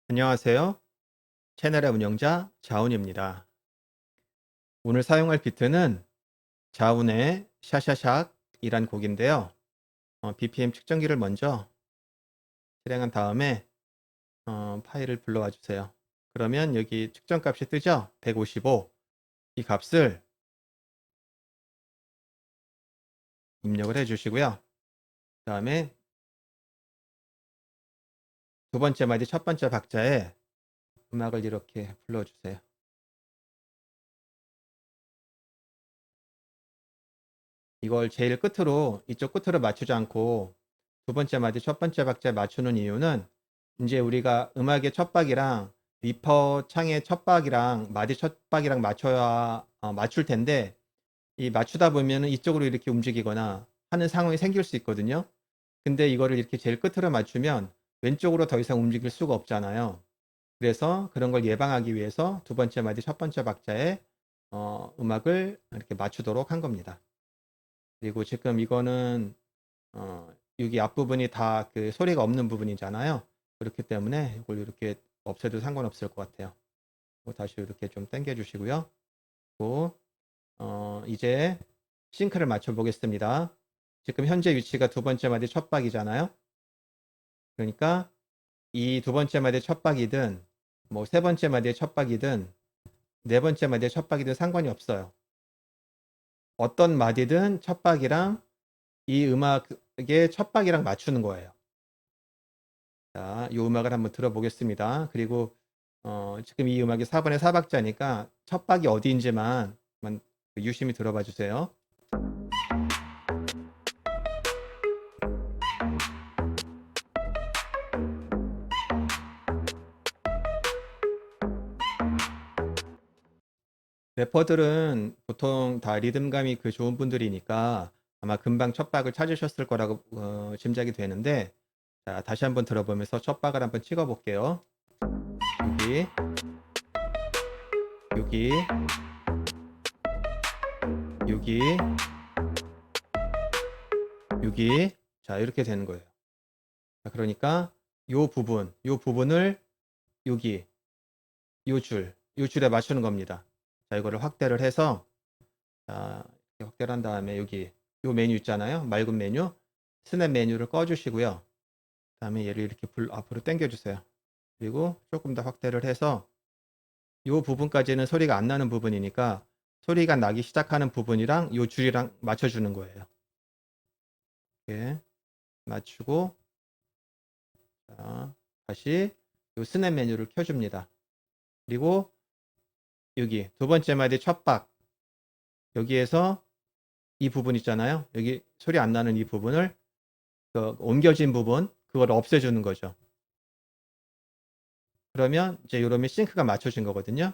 안녕하세요. 채널의 운영자 자운입니다. 오늘 사용할 비트는 자운의 샤샤샥이란 곡인데요. BPM 측정기를 먼저 실행한 다음에 파일을 불러와 주세요. 그러면 여기 측정값이 뜨죠? 155. 이 값을 입력을 해 주시고요. 그 다음에 두 번째 마디 첫 번째 박자에 음악을 이렇게 불러주세요. 이걸 제일 끝으로 이쪽 끝으로 맞추지 않고 두 번째 마디 첫 번째 박자에 맞추는 이유는 이제 우리가 음악의 첫 박이랑 리퍼 창의 첫 박이랑 마디 첫 박이랑 맞춰야 맞출 텐데 이 맞추다 보면은 이쪽으로 이렇게 움직이거나 하는 상황이 생길 수 있거든요. 근데 이거를 이렇게 제일 끝으로 맞추면 왼쪽으로 더 이상 움직일 수가 없잖아요. 그래서 그런 걸 예방하기 위해서 두 번째 마디 첫 번째 박자에 음악을 이렇게 맞추도록 한 겁니다. 그리고 지금 이거는 여기 앞부분이 다 그 소리가 없는 부분이잖아요. 그렇기 때문에 이걸 이렇게 없애도 상관없을 것 같아요. 다시 이렇게 좀 당겨 주시고요. 또 이제 싱크를 맞춰 보겠습니다. 지금 현재 위치가 두 번째 마디 첫 박이잖아요. 그러니까 이 두 번째 마디 첫 박이든 뭐 세 번째 마디의 첫 박이든 네 번째 마디의 첫 박이든 상관이 없어요. 어떤 마디든 첫 박이랑 이 음악의 첫 박이랑 맞추는 거예요. 자, 이 음악을 한번 들어보겠습니다. 그리고 지금 이 음악이 4번의 4박자니까 첫 박이 어디인지만 유심히 들어봐 주세요. 래퍼들은 보통 다 리듬감이 좋은 분들이니까 아마 금방 첫 박을 찾으셨을 거라고 짐작이 되는데, 자, 다시 한번 들어보면서 첫 박을 한번 찍어 볼게요. 여기, 여기, 여기, 여기. 자, 이렇게 되는 거예요. 자, 그러니까 요 부분을 여기, 요 줄에 맞추는 겁니다. 자, 이거를 확대를 해서, 자, 이렇게 확대를 한 다음에 여기 요 메뉴 있잖아요. 맑은 메뉴. 스냅 메뉴를 꺼 주시고요. 그다음에 얘를 이렇게 앞으로 당겨 주세요. 그리고 조금 더 확대를 해서 요 부분까지는 소리가 안 나는 부분이니까 소리가 나기 시작하는 부분이랑 요 줄이랑 맞춰 주는 거예요. 이렇게 맞추고, 자, 다시 요 스냅 메뉴를 켜 줍니다. 그리고 여기 두 번째 마디 첫 박, 여기에서 이 부분 있잖아요. 여기 소리 안 나는 이 부분을 옮겨진 부분, 그걸 없애주는 거죠. 그러면 이제 요러면 싱크가 맞춰진 거거든요.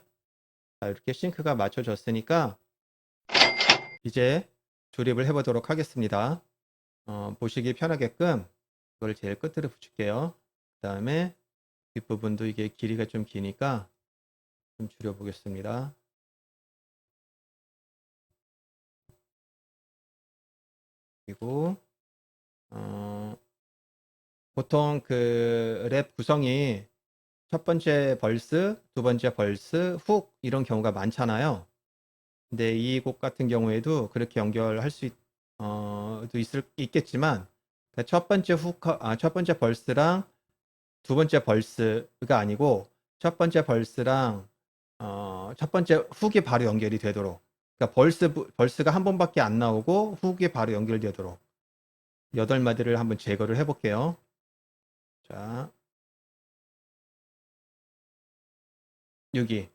자, 이렇게 싱크가 맞춰졌으니까 이제 조립을 해 보도록 하겠습니다. 보시기 편하게끔 이걸 제일 끝으로 붙일게요. 그 다음에 뒷부분도 이게 길이가 좀 기니까 좀 줄여 보겠습니다. 그리고 어, 보통 그 랩 구성이 첫 번째 벌스, 두 번째 벌스, 훅 이런 경우가 많잖아요. 근데 이 곡 같은 경우에도 그렇게 연결할 도 있겠지만, 그러니까 첫 번째 벌스랑 두 번째 벌스가 아니고 첫 번째 벌스랑 첫 번째 훅이 바로 연결이 되도록, 그러니까 벌스가 한 번밖에 안 나오고 훅이 바로 연결되도록 8마디를 한번 제거를 해 볼게요. 자, 여기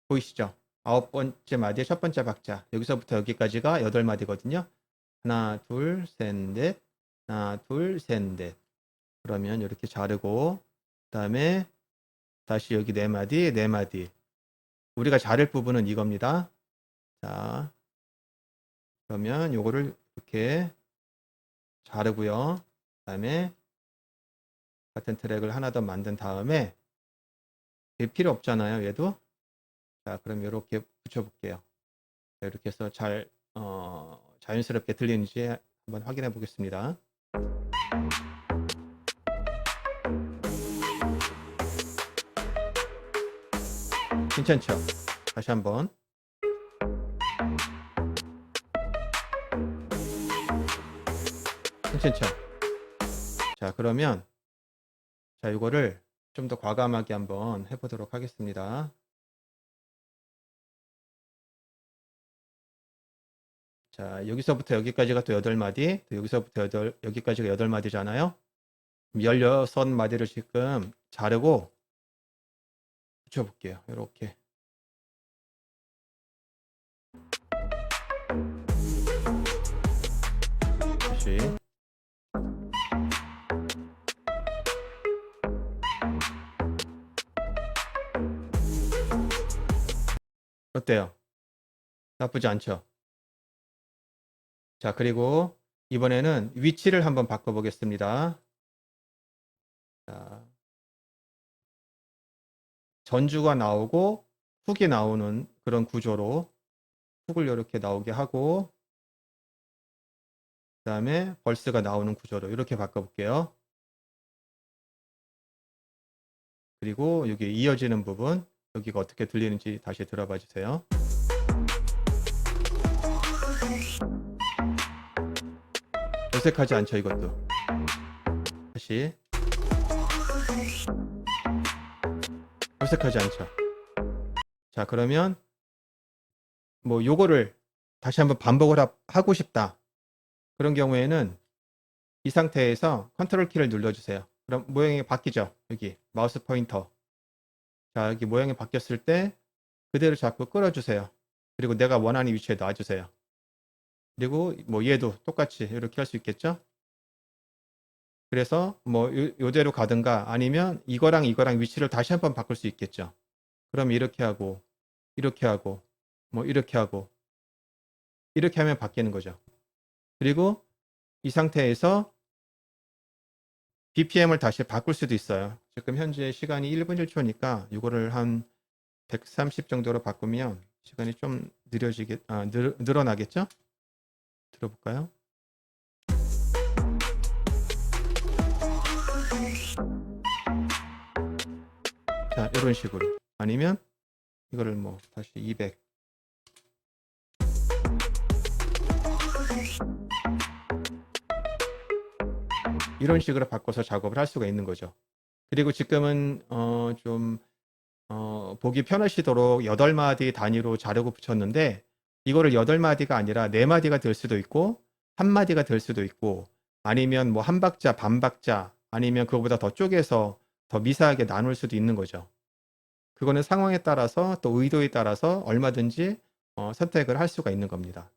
보이시죠? 아홉 번째 마디의 첫 번째 박자. 여기서부터 여기까지가 8마디거든요. 하나, 둘, 셋, 넷. 하나, 둘, 셋, 넷. 그러면 이렇게 자르고, 그다음에 다시 여기 4마디, 4마디. 우리가 자를 부분은 이겁니다. 자, 그러면 요거를 이렇게 자르고요. 그다음에 같은 트랙을 하나 더 만든 다음에, 얘 필요 없잖아요, 얘도. 자, 그럼 요렇게 붙여 볼게요. 이렇게 해서 자연스럽게 들리는지 한번 확인해 보겠습니다. 괜찮죠? 다시 한번. 괜찮죠? 자, 그러면 자, 이거를 좀 더 과감하게 한번 해보도록 하겠습니다. 자, 여기서부터 여기까지가 또 8마디, 또 여기서부터 여기까지가 8마디잖아요. 16마디를 지금 자르고 붙여볼게요. 이렇게. 다시. 어때요? 나쁘지 않죠? 자, 그리고 이번에는 위치를 한번 바꿔보겠습니다. 자, 전주가 나오고 훅이 나오는 그런 구조로 훅을 이렇게 나오게 하고, 그 다음에 벌스가 나오는 구조로 이렇게 바꿔볼게요. 그리고 여기 이어지는 부분, 여기가 어떻게 들리는지 다시 들어봐 주세요. 어색하지 않죠, 이것도. 다시. 어색하지 않죠. 자, 그러면 뭐 요거를 다시 한번 반복을 하고 싶다. 그런 경우에는 이 상태에서 컨트롤 키를 눌러주세요. 그럼 모양이 바뀌죠. 여기 마우스 포인터. 자, 여기 모양이 바뀌었을 때 그대로 잡고 끌어주세요. 그리고 내가 원하는 위치에 놔주세요. 그리고 뭐 얘도 똑같이 이렇게 할 수 있겠죠. 그래서 뭐 요대로 가든가 아니면 이거랑 이거랑 위치를 다시 한번 바꿀 수 있겠죠. 그럼 이렇게 하고 이렇게 하고 뭐 이렇게 하고 이렇게 하면 바뀌는 거죠. 그리고 이 상태에서 BPM을 다시 바꿀 수도 있어요. 지금 현재 시간이 1분 1초니까 이거를 한 130 정도로 바꾸면 시간이 좀 늘어나겠죠? 들어볼까요? 자, 이런 식으로. 아니면 이거를 뭐 다시 200. 이런 식으로 바꿔서 작업을 할 수가 있는 거죠. 그리고 지금은 보기 편하시도록 8마디 단위로 자르고 붙였는데 이거를 8마디가 아니라 4마디가 될 수도 있고 1마디가 될 수도 있고 아니면 뭐 한 박자, 반 박자 아니면 그거보다 더 쪼개서 더 미세하게 나눌 수도 있는 거죠. 그거는 상황에 따라서 또 의도에 따라서 얼마든지 선택을 할 수가 있는 겁니다.